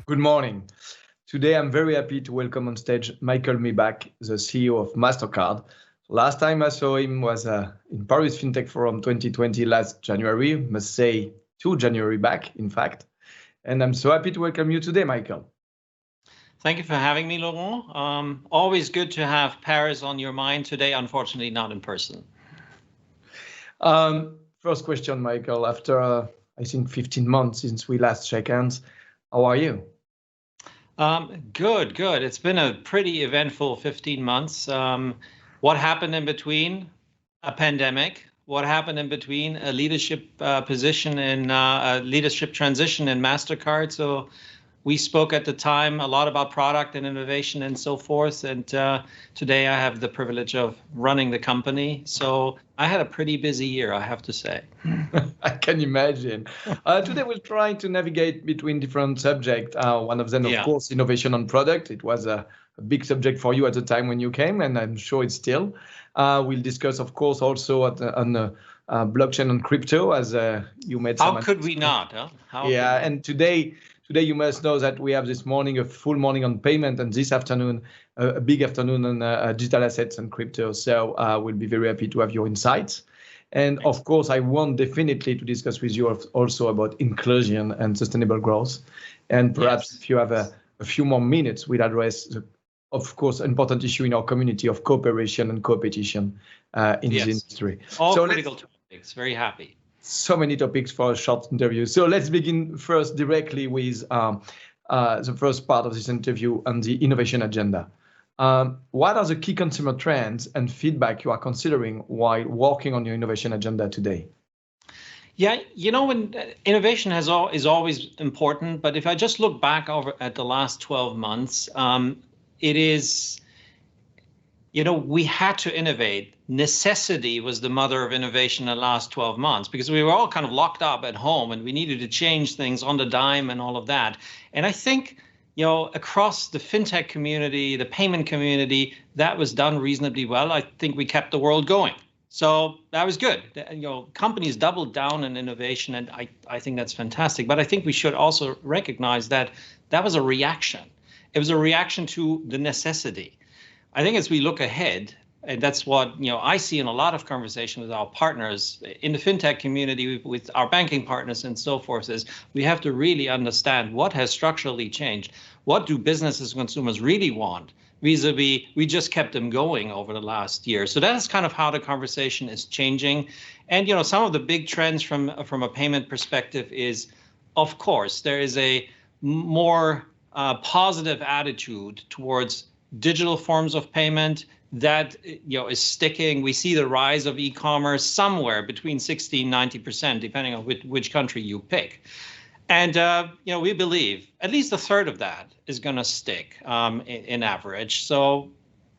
Good morning. Today, I'm very happy to welcome on stage Michael Miebach, the CEO of MasterCard. Last time I saw him was in Paris Fintech Forum 2020 last January, must say 2 January back, in fact. And I'm so happy to welcome you today, Michael. Thank you for having me, Laurent. Always good to have Paris on your mind today, unfortunately not in person. First question, Michael. After, I think, 15 months since we last shook hands, how are you? Good. It's been a pretty eventful 15 months. What happened in between? A pandemic. What happened in between? A leadership position in a leadership transition in MasterCard. So we spoke at the time a lot about product and innovation and so forth. And today I have the privilege of running the company. So I had a pretty busy year, I have to say. I can imagine. Today we're trying to navigate between different subjects. One of them, of course, innovation on product. It was a big subject for you at the time when you came, and I'm sure it's still. We'll discuss, of course, also on blockchain and crypto, as you made. How could we not? Huh? And today you must know that we have this morning a full morning on payment, and this afternoon a big afternoon on digital assets and crypto. So we'll be very happy to have your insights. And of course, I want definitely to discuss with you also about inclusion and sustainable growth. And perhaps if you have a few more minutes, we'll address the, of course, important issue in our community of cooperation and competition in this industry. All critical topics. Very happy. So many topics for a short interview. So let's begin first directly with the first part of this interview on the innovation agenda. What are the key consumer trends and feedback you are considering while working on your innovation agenda today? Yeah, when innovation is always important, but if I just look back over at the last 12 months, it is, we had to innovate. Necessity was the mother of innovation in the last 12 months because we were all kind of locked up at home and we needed to change things on the dime and all of that. And I think, across the fintech community, the payment community, that was done reasonably well. I think we kept the world going. So that was good. Companies doubled down on innovation, and I think that's fantastic. But I think we should also recognize that that was a reaction. It was a reaction to the necessity. I think as we look ahead, and that's what I see in a lot of conversation with our partners in the fintech community, with our banking partners and so forth, is we have to really understand what has structurally changed. What do businesses and consumers really want? Vis-a-vis, we just kept them going over the last year. So that's kind of how the conversation is changing. And some of the big trends from a payment perspective is, of course, there is a more positive attitude towards digital forms of payment that is sticking. We see the rise of e-commerce somewhere between 60 and 90%, depending on which country you pick. And we believe at least a third of that is going to stick in average. So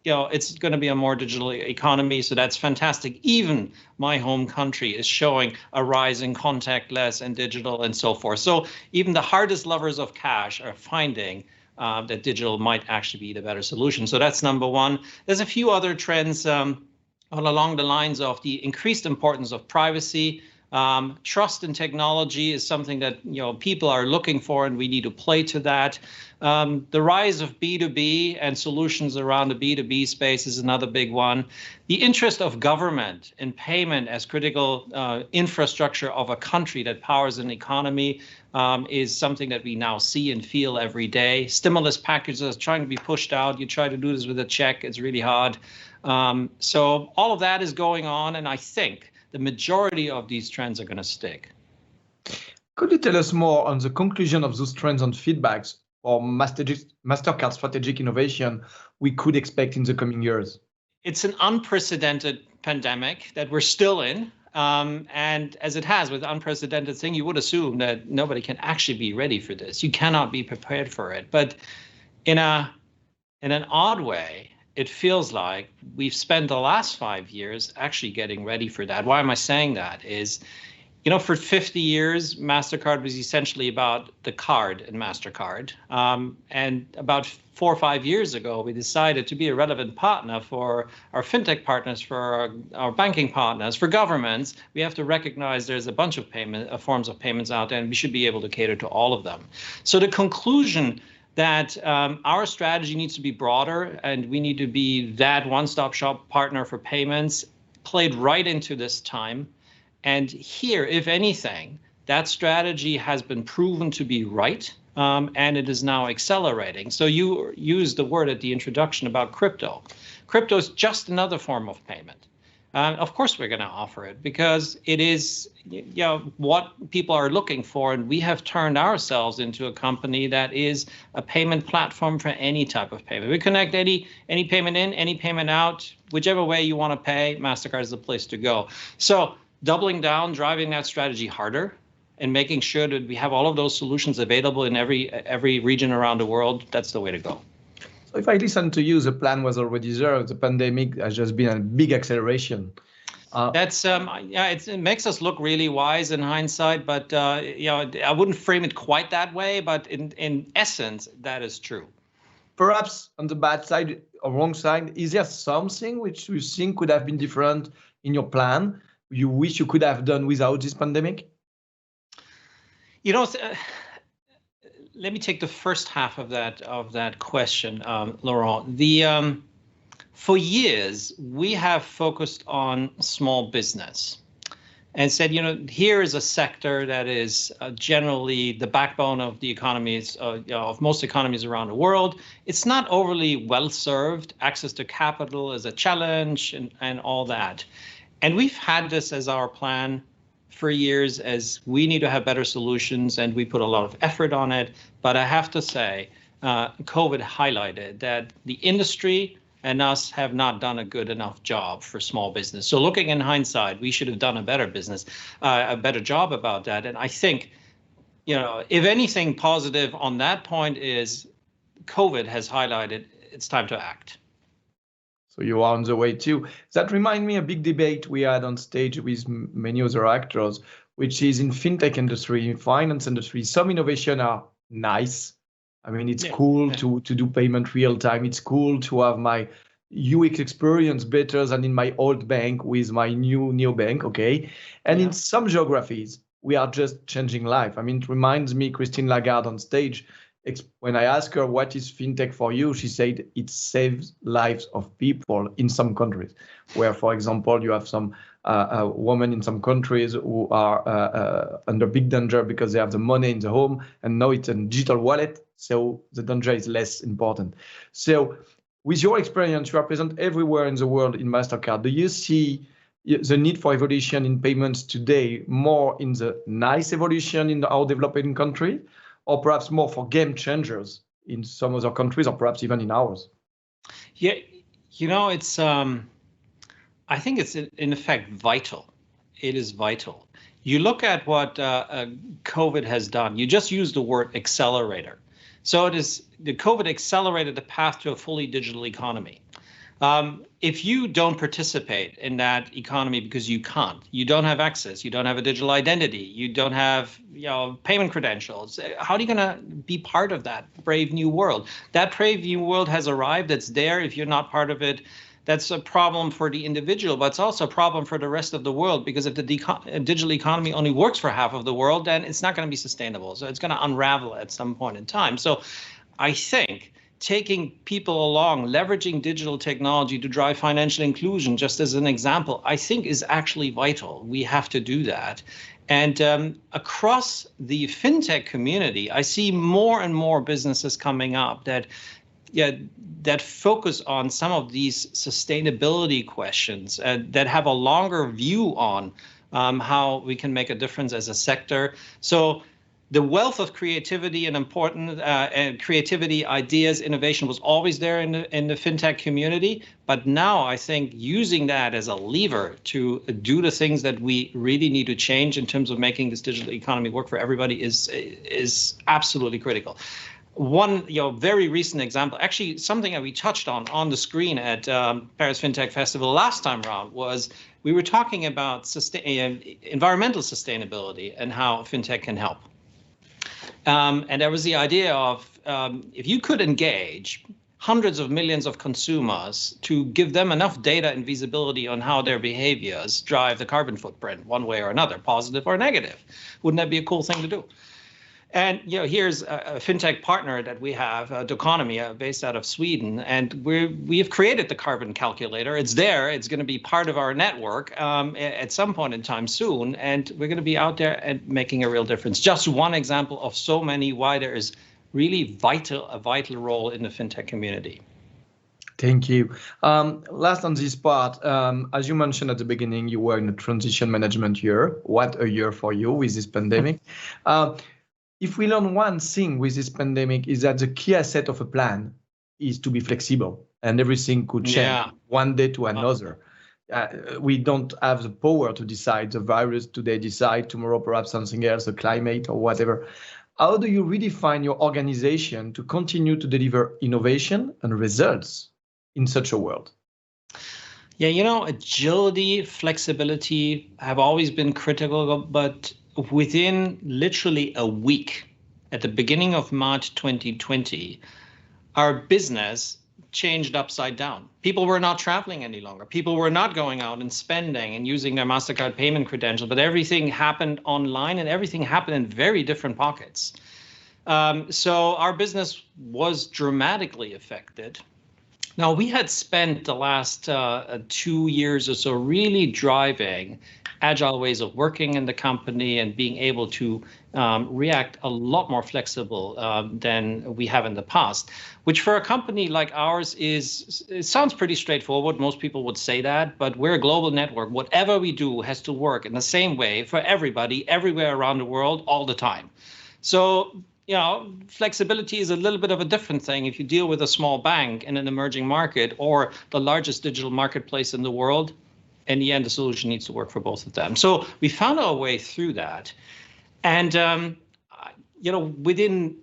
it's going to be a more digital economy. So that's fantastic. Even my home country is showing a rise in contactless and digital and so forth. So even the hardest lovers of cash are finding that digital might actually be the better solution. So that's number one. There's a few other trends along the lines of the increased importance of privacy. Trust in technology is something that people are looking for, and we need to play to that. The rise of B2B and solutions around the B2B space is another big one. The interest of government in payment as critical infrastructure of a country that powers an economy is something that we now see and feel every day. Stimulus packages are trying to be pushed out. You try to do this with a check, it's really hard. So all of that is going on, and I think the majority of these trends are going to stick. Could you tell us more on the conclusion of those trends and feedbacks or MasterCard strategic innovation we could expect in the coming years? It's an unprecedented pandemic that we're still in. And as it has with unprecedented thing, you would assume that nobody can actually be ready for this. You cannot be prepared for it. But in an odd way, it feels like we've spent the last 5 years actually getting ready for that. Why am I saying that? Is For 50 years, MasterCard was essentially about the card in MasterCard. And about 4 or 5 years ago, we decided to be a relevant partner for our fintech partners, for our banking partners, for governments. We have to recognize there's a bunch of forms of payments out there, and we should be able to cater to all of them. So the conclusion that our strategy needs to be broader, and we need to be that one-stop shop partner for payments, played right into this time. And here, if anything, that strategy has been proven to be right, and it is now accelerating. So you used the word at the introduction about crypto. Crypto is just another form of payment. Of course, we're going to offer it because it is what people are looking for. And we have turned ourselves into a company that is a payment platform for any type of payment. We connect any payment in, any payment out, whichever way you want to pay. MasterCard is the place to go. So doubling down, driving that strategy harder, and making sure that we have all of those solutions available in every region around the world, that's the way to go. So if I listen to you, the plan was already there. The pandemic has just been a big acceleration. It makes us look really wise in hindsight, but I wouldn't frame it quite that way. But in essence, that is true. Perhaps on the bad side or wrong side, is there something which you think could have been different in your plan? You wish you could have done without this pandemic? Let me take the first half of that question, Laurent. For years, we have focused on small business and said, here is a sector that is generally the backbone of the economies of most economies around the world. It's not overly well served. Access to capital is a challenge and all that. And we've had this as our plan for years, as we need to have better solutions, and we put a lot of effort on it. But I have to say, COVID highlighted that the industry and us have not done a good enough job for small business. So looking in hindsight, we should have done a better job about that. And I think, if anything positive on that point is COVID has highlighted it's time to act. So you are on the way too. That reminds me a big debate we had on stage with many other actors, which is in fintech industry, in finance industry, some innovation are nice. I mean, it's cool to do payment real time. It's cool to have my UX experience better than in my old bank with my new neobank, okay? And in some geographies, we are just changing life. I mean, it reminds me Christine Lagarde on stage. When I asked her what is fintech for you, she said it saves lives of people in some countries, where, for example, you have some women in some countries who are under big danger because they have the money in the home, and now it's a digital wallet, so the danger is less important. So with your experience, you are present everywhere in the world in MasterCard. Do you see the need for evolution in payments today more in the nice evolution in our developing country, or perhaps more for game changers in some other countries, or perhaps even in ours? Yeah, it's, I think it's in effect vital. It is vital. You look at what COVID has done. You just used the word accelerator. So the COVID accelerated the path to a fully digital economy. If you don't participate in that economy because you can't, you don't have access, you don't have a digital identity, you don't have payment credentials, how are you going to be part of that brave new world? That brave new world has arrived. It's there. If you're not part of it, that's a problem for the individual, but it's also a problem for the rest of the world, because if the digital economy only works for half of the world, then it's not going to be sustainable. So it's going to unravel at some point in time. So I think taking people along, leveraging digital technology to drive financial inclusion, just as an example, I think is actually vital. We have to do that. And across the fintech community, I see more and more businesses coming up that focus on some of these sustainability questions, that have a longer view on how we can make a difference as a sector. So the wealth of creativity and creativity, ideas, innovation was always there in the fintech community. But now I think using that as a lever to do the things that we really need to change in terms of making this digital economy work for everybody is absolutely critical. One very recent example, actually something that we touched on the screen at Paris Fintech Festival last time around, was we were talking about environmental sustainability and how fintech can help. And there was the idea of if you could engage hundreds of millions of consumers to give them enough data and visibility on how their behaviors drive the carbon footprint one way or another, positive or negative, wouldn't that be a cool thing to do? And here's a fintech partner that we have, Doconomy, based out of Sweden, and we have created the carbon calculator. It's there. It's going to be part of our network at some point in time soon, and we're going to be out there and making a real difference. Just one example of so many why there is really a vital role in the fintech community. Thank you. Last on this part, as you mentioned at the beginning, you were in a transition management year. What a year for you with this pandemic. If we learn one thing with this pandemic is that the key asset of a plan is to be flexible, and everything could change one day to another. We don't have the power to decide. The virus today decide, tomorrow perhaps something else, the climate or whatever. How do you redefine your organization to continue to deliver innovation and results in such a world? Yeah, agility, flexibility have always been critical, but within literally a week, at the beginning of March 2020, our business changed upside down. People were not traveling any longer. People were not going out and spending and using their MasterCard payment credentials, but everything happened online and everything happened in very different pockets. So our business was dramatically affected. Now, we had spent the last 2 years or so really driving agile ways of working in the company and being able to react a lot more flexible than we have in the past, which for a company like ours it sounds pretty straightforward. Most people would say that, but we're a global network. Whatever we do has to work in the same way for everybody, everywhere around the world, all the time. So, flexibility is a little bit of a different thing if you deal with a small bank in an emerging market or the largest digital marketplace in the world. In the end, the solution needs to work for both of them. So we found our way through that. And, within,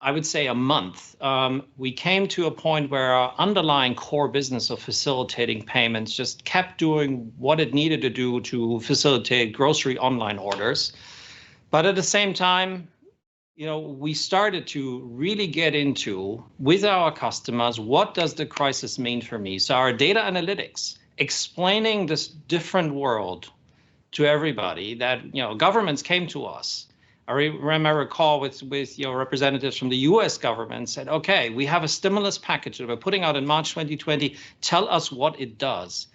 I would say, a month, we came to a point where our underlying core business of facilitating payments just kept doing what it needed to do to facilitate grocery online orders. But at the same time, we started to really get into, with our customers, what does the crisis mean for me? So our data analytics, explaining this different world to everybody, that governments came to us. I remember a call with representatives from the US government said, okay, we have a stimulus package that we're putting out in March 2020. Tell us what it does.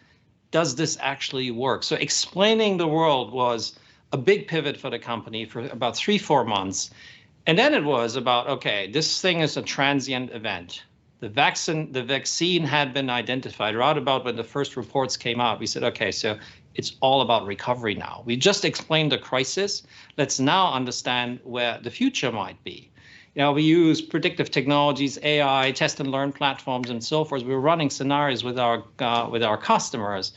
Does this actually work? So explaining the world was a big pivot for the company for about 3-4 months. And then it was about, okay, this thing is a transient event. The vaccine had been identified right about when the first reports came out. We said, okay, so it's all about recovery now. We just explained the crisis. Let's now understand where the future might be. We use predictive technologies, AI, test and learn platforms, and so forth. We're running scenarios with our customers.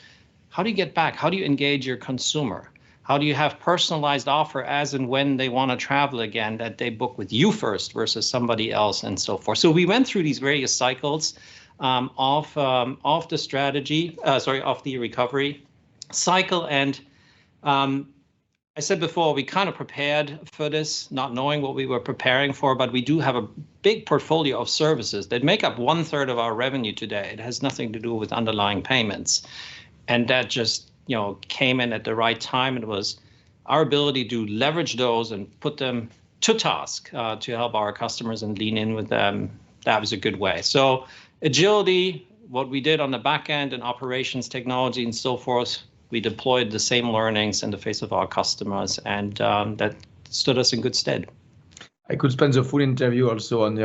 How do you get back? How do you engage your consumer? How do you have personalized offer as and when they want to travel again, that they book with you first versus somebody else, and so forth? So we went through these various cycles of the strategy, of the recovery cycle. And I said before, we kind of prepared for this, not knowing what we were preparing for, but we do have a big portfolio of services that make up 1/3 of our revenue today. It has nothing to do with underlying payments. And that just came in at the right time. It was our ability to leverage those and put them to task to help our customers and lean in with them. That was a good way. So agility, what we did on the back end and operations technology and so forth, we deployed the same learnings in the face of our customers, and that stood us in good stead. I could spend the full interview also on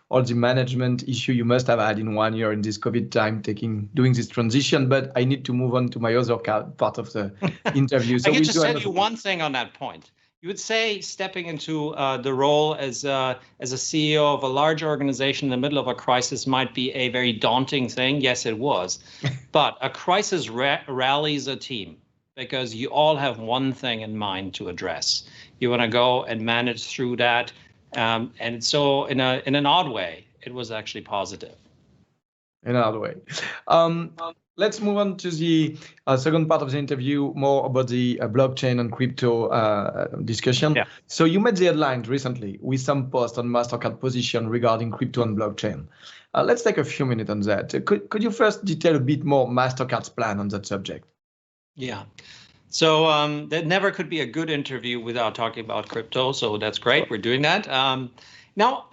all the management issue you must have had in 1 year in this COVID time, doing this transition. But I need to move on to my other part of the interview. So I can just tell you one thing on that point. You would say stepping into the role as a CEO of a large organization in the middle of a crisis might be a very daunting thing. Yes, it was. But a crisis rallies a team, because you all have one thing in mind to address. You want to go and manage through that And so in an odd way, it was actually positive. In another way. Let's move on to the second part of the interview, more about the blockchain and crypto discussion. Yeah. So you made the headlines recently with some posts on MasterCard position regarding crypto and blockchain. Let's take a few minutes on that. Could you first detail a bit more MasterCard's plan on that subject? Yeah. So that never could be a good interview without talking about crypto. So that's great. We're doing that. Now,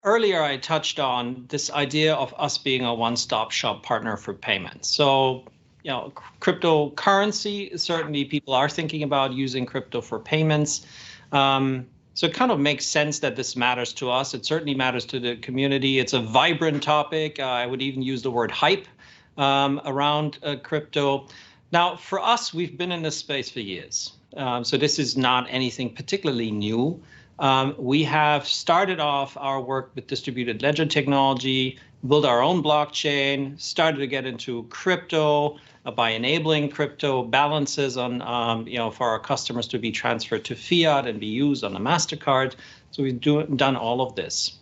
earlier I touched on this idea of us being a one-stop shop partner for payments. So, cryptocurrency, certainly people are thinking about using crypto for payments. So it kind of makes sense that this matters to us. It certainly matters to the community. It's a vibrant topic. I would even use the word hype around crypto. Now, for us, we've been in this space for years. So this is not anything particularly new. We have started off our work with distributed ledger technology, built our own blockchain, started to get into crypto by enabling crypto balances on, for our customers to be transferred to fiat and be used on a MasterCard. So we've done all of this.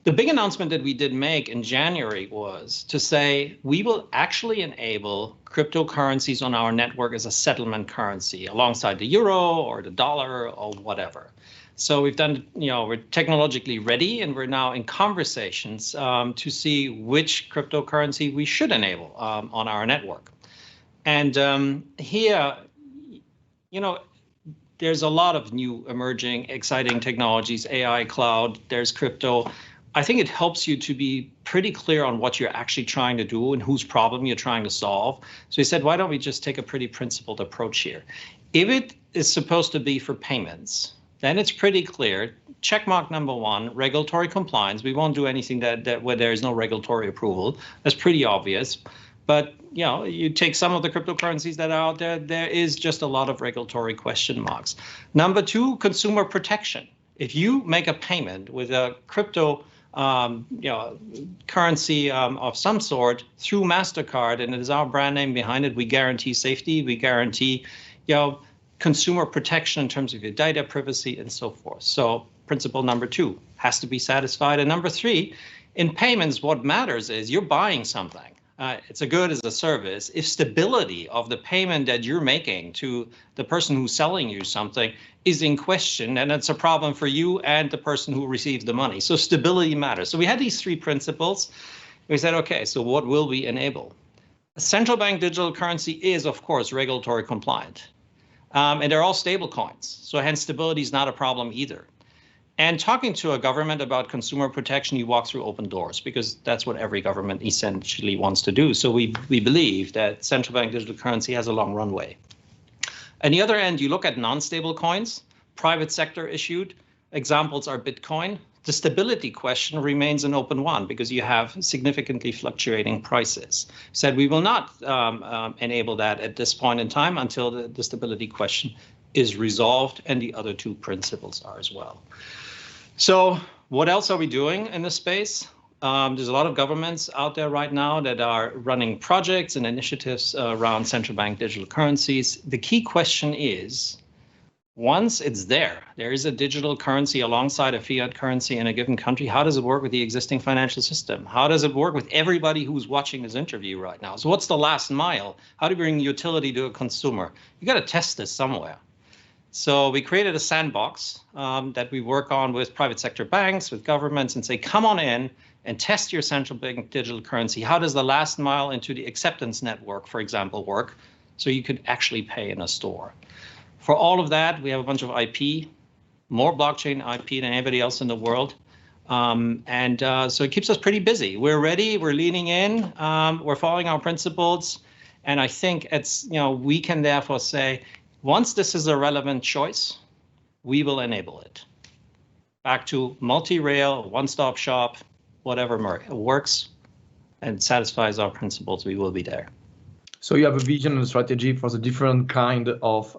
The big announcement that we did make in January was to say we will actually enable cryptocurrencies on our network as a settlement currency alongside the euro or the dollar or whatever. So we've done, we're technologically ready, and we're now in conversations to see which cryptocurrency we should enable on our network. And here, there's a lot of new emerging, exciting technologies, AI, cloud, there's crypto. I think it helps you to be pretty clear on what you're actually trying to do and whose problem you're trying to solve. So he said, why don't we just take a pretty principled approach here? If it is supposed to be for payments, then it's pretty clear. Checkmark number one, regulatory compliance. We won't do anything that where there is no regulatory approval. That's pretty obvious. But you take some of the cryptocurrencies that are out there, there is just a lot of regulatory question marks. Number two, consumer protection. If you make a payment with a crypto currency of some sort through MasterCard, and it is our brand name behind it, we guarantee safety, we guarantee, consumer protection in terms of your data privacy and so forth. So principle number two has to be satisfied. And number three, in payments, what matters is you're buying something. It's a good as a service. If stability of the payment that you're making to the person who's selling you something is in question, and it's a problem for you and the person who receives the money. So stability matters. So we had these three principles. We said, okay, so what will we enable? A central bank digital currency is, of course, regulatory compliant. And they're all stable coins. So hence stability is not a problem either. And talking to a government about consumer protection, you walk through open doors because that's what every government essentially wants to do. So we believe that central bank digital currency has a long runway. On the other end, you look at non-stable coins, private sector issued. Examples are Bitcoin. The stability question remains an open one because you have significantly fluctuating prices. Said we will not enable that at this point in time until the stability question is resolved, and the other two principles are as well. So what else are we doing in this space? There's a lot of governments out there right now that are running projects and initiatives around central bank digital currencies. The key question is, once it's there is a digital currency alongside a fiat currency in a given country. How does it work with the existing financial system? How does it work with everybody who's watching this interview right now? So what's the last mile? How do you bring utility to a consumer? You got to test this somewhere. So we created a sandbox that we work on with private sector banks, with governments, and say, come on in and test your central bank digital currency. How does the last mile into the acceptance network, for example, work? So you could actually pay in a store. For all of that, we have a bunch of IP, more blockchain IP than anybody else in the world. So it keeps us pretty busy. We're ready, we're leaning in, we're following our principles. And I think it's, we can therefore say, once this is a relevant choice, we will enable it. Back to multi-rail, one-stop shop, whatever works and satisfies our principles, we will be there. So you have a vision and strategy for the different kind of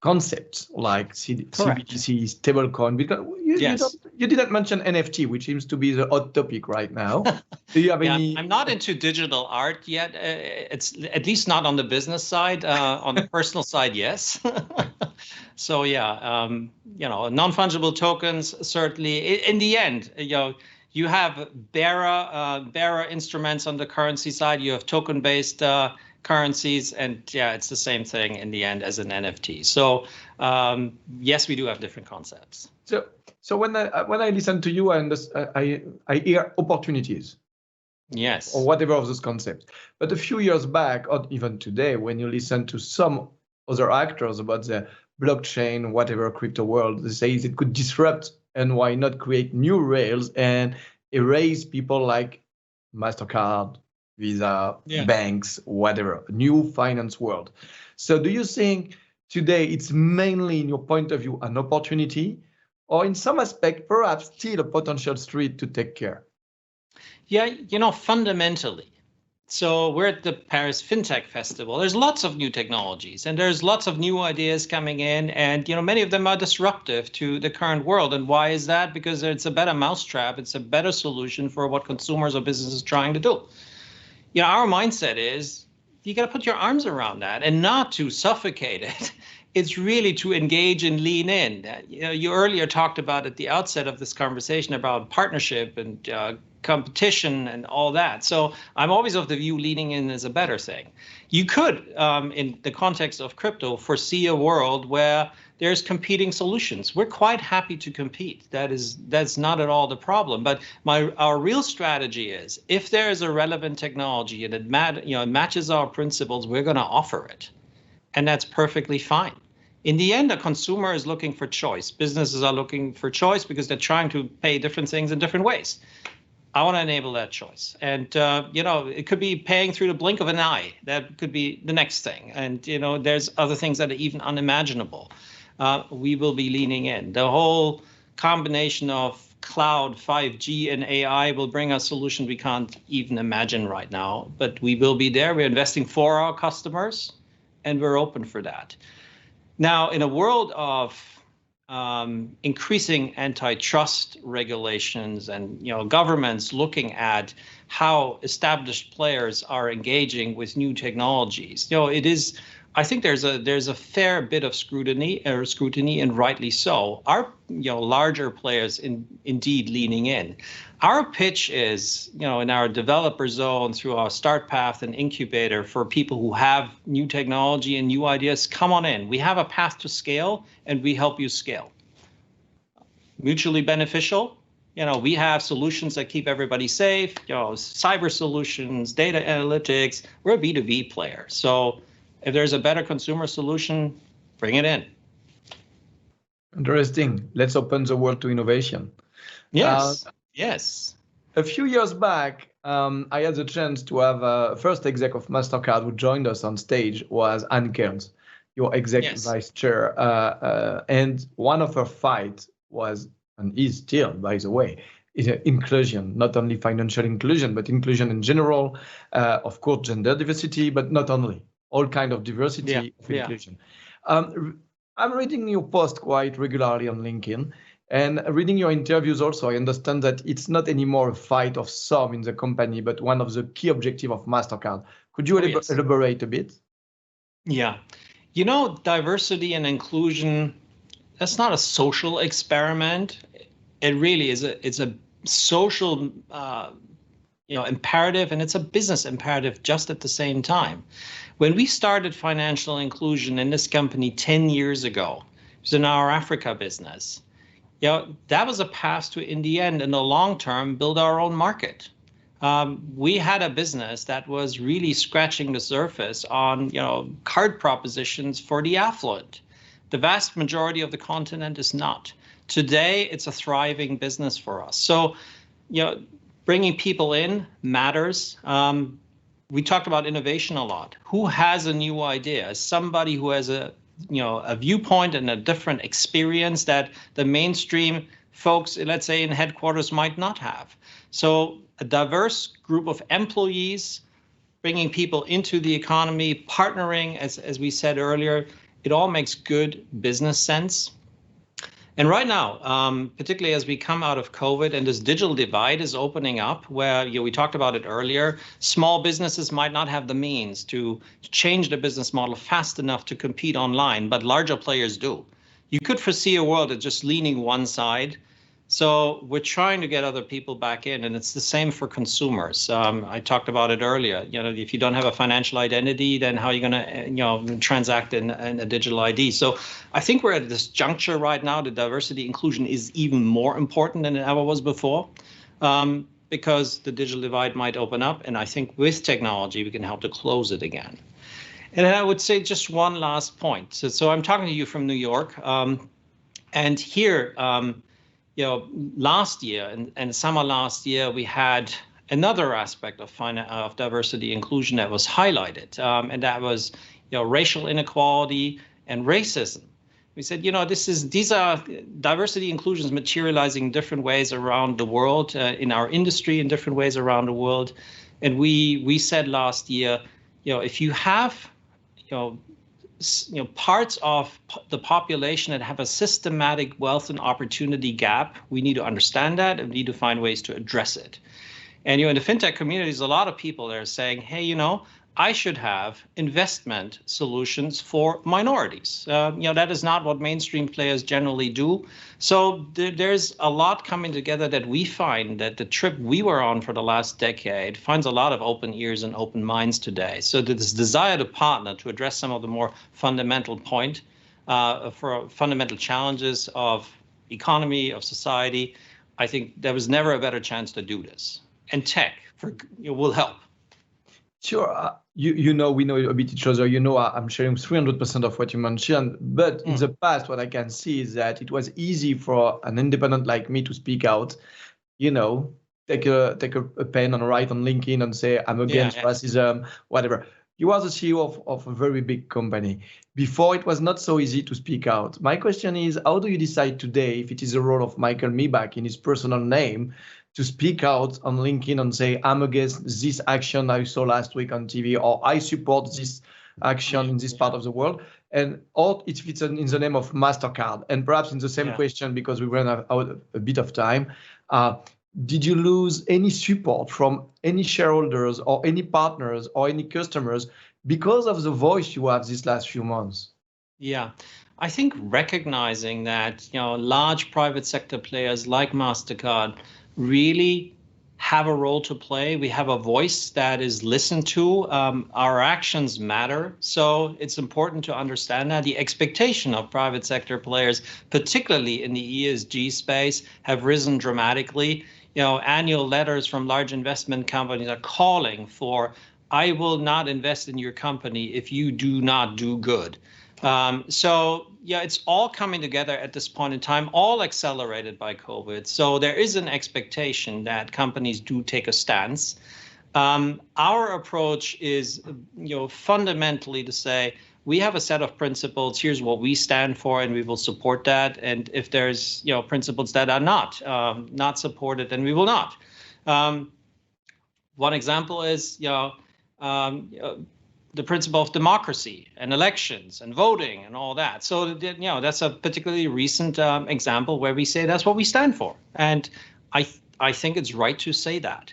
concepts like CBDC, stablecoin, because You didn't mention NFT, which seems to be the hot topic right now. Do you have any? I'm not into digital art yet. It's at least not on the business side. On the personal side, yes. So yeah, non-fungible tokens certainly. In the end, you have bearer instruments on the currency side. You have token-based currencies, and yeah, it's the same thing in the end as an NFT. So yes, we do have different concepts. So when I listen to you, I hear opportunities. Yes. Or whatever of those concepts. But a few years back, or even today, when you listen to some other actors about the blockchain, whatever crypto world, they say it could disrupt, and why not create new rails and erase people like MasterCard, Visa, banks, whatever, new finance world. So do you think today it's mainly, in your point of view, an opportunity, or in some aspect, perhaps still a potential threat to take care? Yeah, fundamentally. So we're at the Paris Fintech Festival. There's lots of new technologies and there's lots of new ideas coming in, and many of them are disruptive to the current world. And why is that? Because it's a better mousetrap. It's a better solution for what consumers or businesses are trying to do. Our mindset is you got to put your arms around that and not to suffocate it. It's really to engage and lean in. You earlier talked about at the outset of this conversation about partnership and competition and all that. So I'm always of the view leaning in is a better thing. You could, in the context of crypto, foresee a world where there's competing solutions. We're quite happy to compete. That's not at all the problem. But our real strategy is, if there is a relevant technology and it matches our principles, we're going to offer it. And that's perfectly fine. In the end, a consumer is looking for choice. Businesses are looking for choice because they're trying to pay different things in different ways. I want to enable that choice. And, it could be paying through the blink of an eye. That could be the next thing. And, there's other things that are even unimaginable. We will be leaning in. The whole combination of cloud, 5G, and AI will bring us solutions we can't even imagine right now. But we will be there. We're investing for our customers, and we're open for that. Now, in a world of increasing antitrust regulations and governments looking at how established players are engaging with new technologies, it is. I think there's a fair bit of scrutiny, and rightly so. Our larger players indeed leaning in. Our pitch is, in our developer zone through our start path and incubator for people who have new technology and new ideas, come on in. We have a path to scale and we help you scale. Mutually beneficial. We have solutions that keep everybody safe, cyber solutions, data analytics. We're a B2B player. So if there's a better consumer solution, bring it in. Interesting. Let's open the world to innovation. Yes. Yes. A few years back, I had the chance to have first exec of MasterCard who joined us on stage was Anne Kearns, your exec vice chair. And one of her fights was, and is still, by the way, is inclusion, not only financial inclusion, but inclusion in general. Of course, gender diversity, but not only. All kind of diversity of inclusion. I'm reading your post quite regularly on LinkedIn and reading your interviews also. I understand that it's not anymore a fight of some in the company, but one of the key objectives of MasterCard. Could you elaborate a bit? Yeah. Diversity and inclusion, that's not a social experiment. It really is it's a social imperative, and it's a business imperative just at the same time. When we started financial inclusion in this company 10 years ago, it was in our Africa business. That was a path to, in the end, in the long term, build our own market. We had a business that was really scratching the surface on, card propositions for the affluent. The vast majority of the continent is not. Today, it's a thriving business for us. So, bringing people in matters. We talked about innovation a lot. Who has a new idea? Somebody who has a viewpoint and a different experience that the mainstream folks, let's say in headquarters, might not have. So a diverse group of employees, bringing people into the economy, partnering, as we said earlier, it all makes good business sense. And right now, particularly as we come out of COVID and this digital divide is opening up, where we talked about it earlier, small businesses might not have the means to change their business model fast enough to compete online, but larger players do. You could foresee a world that's just leaning one side. So we're trying to get other people back in, and it's the same for consumers. I talked about it earlier. If you don't have a financial identity, then how are you going to, transact in a digital ID? So I think we're at this juncture right now. The diversity inclusion is even more important than it ever was before, because the digital divide might open up, and I think with technology we can help to close it again. And then I would say just one last point. So I'm talking to you from New York, and here. Last year and summer last year, we had another aspect of diversity inclusion that was highlighted, and that was, racial inequality and racism. We said, these are diversity inclusions materializing in different ways around the world, in our industry in different ways around the world, and we said last year, if you have, parts of the population that have a systematic wealth and opportunity gap, we need to understand that and need to find ways to address it. And in the fintech community, there's a lot of people that are saying, hey, I should have investment solutions for minorities. That is not what mainstream players generally do. So there's a lot coming together that we find that the trip we were on for the last decade finds a lot of open ears and open minds today. So this desire to partner to address some of the more fundamental fundamental challenges of economy, of society, I think there was never a better chance to do this. And tech will help. Sure. We know a bit each other. I'm sharing 300% of what you mentioned. But in the past, what I can see is that it was easy for an independent like me to speak out, take a pen and write on LinkedIn and say, I'm against racism, whatever. You are the CEO of a very big company. Before, it was not so easy to speak out. My question is, how do you decide today, if it is the role of Michael Miebach in his personal name, to speak out on LinkedIn and say, I'm against this action I saw last week on TV, or I support this action in this part of the world, or if it's in the name of MasterCard? And perhaps in the same question, because we ran out a bit of time, did you lose any support from any shareholders or any partners or any customers because of the voice you have these last few months? Yeah, I think recognizing that, large private sector players like MasterCard really have a role to play. We have a voice that is listened to. Our actions matter. So it's important to understand that the expectation of private sector players, particularly in the ESG space, have risen dramatically. Annual letters from large investment companies are calling for, I will not invest in your company if you do not do good. It's all coming together at this point in time, all accelerated by COVID. So there is an expectation that companies do take a stance. Our approach is, fundamentally to say, we have a set of principles. Here's what we stand for, and we will support that. And if there's, principles that are not supported, then we will not. One example is, the principle of democracy and elections and voting and all that. So, that's a particularly recent example where we say that's what we stand for. And I think it's right to say that.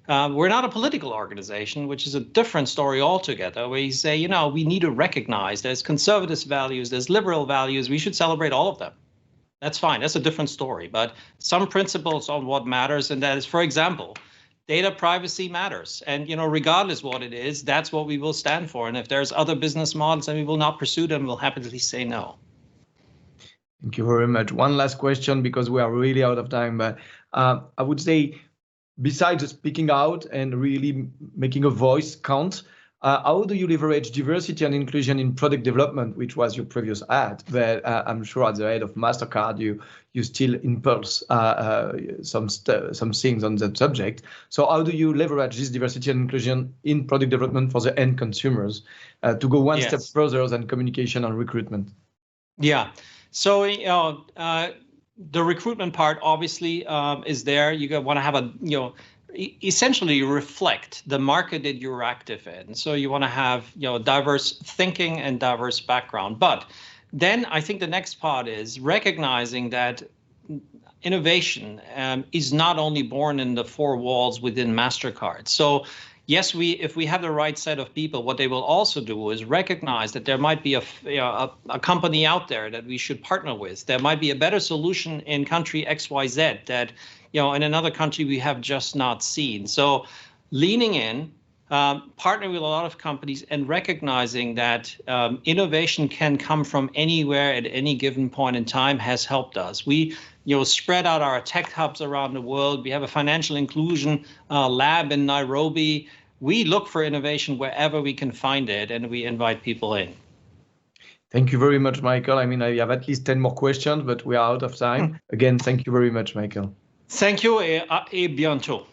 We're not a political organization, which is a different story altogether, where you say, we need to recognize there's conservative values, there's liberal values. We should celebrate all of them. That's fine. That's a different story. But some principles on what matters, and that is, for example, data privacy matters. And, regardless what it is, that's what we will stand for. And if there's other business models and we will not pursue them, we'll happily say no. Thank you very much. One last question, because we are really out of time. But I would say, besides speaking out and really making a voice count, how do you leverage diversity and inclusion in product development, which was your previous ad? But I'm sure at the head of MasterCard, you still impulse some things on that subject. So how do you leverage this diversity and inclusion in product development for the end consumers to go one step further than communication and recruitment? Yeah. So, the recruitment part obviously is there. You want to have essentially reflect the market that you're active in. So you want to have, diverse thinking and diverse background. But then I think the next part is recognizing that innovation is not only born in the four walls within MasterCard. So yes, if we have the right set of people, what they will also do is recognize that there might be a company out there that we should partner with. There might be a better solution in country XYZ that, in another country we have just not seen. So leaning in, partnering with a lot of companies and recognizing that innovation can come from anywhere at any given point in time has helped us. We spread out our tech hubs around the world. We have a financial inclusion lab in Nairobi. We look for innovation wherever we can find it, and we invite people in. Thank you very much, Michael. I mean, I have at least 10 more questions, but we are out of time. Again, thank you very much, Michael. Thank you, et bientôt.